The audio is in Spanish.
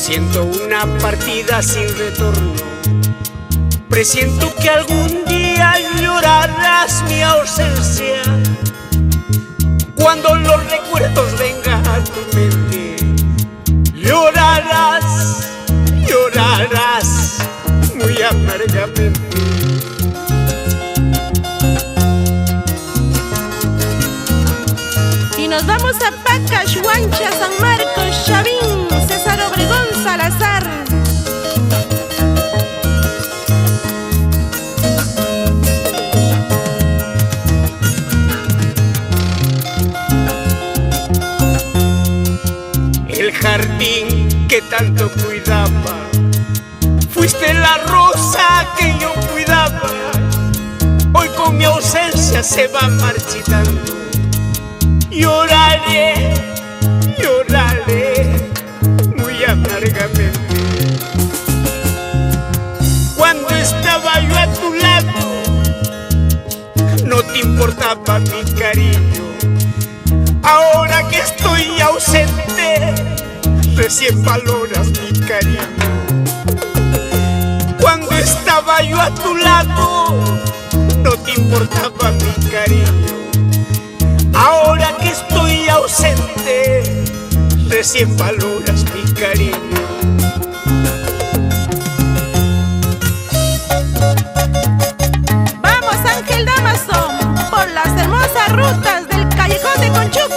Siento una partida sin retorno. Presiento que algún día llorarás mi ausencia. Cuando los recuerdos vengan a tu mente, llorarás, llorarás muy amargamente. Y nos vamos a Pacas, Huancha, San Marcos, Chavín, César Obregón, Salazar. El jardín que tanto cuidaba, fuiste la rosa que yo cuidaba. Hoy con mi ausencia se va marchitando. Lloraré, lloraré muy amargamente. Cuando estaba yo a tu lado, no te importaba mi cariño. Ahora que estoy ausente, recién valoras mi cariño. Cuando estaba yo a tu lado, no te importaba mi cariño. Ahora que estoy ausente, recién valoras mi cariño. Vamos, Ángel Damaso, por las hermosas rutas del Callejón de Conchuco.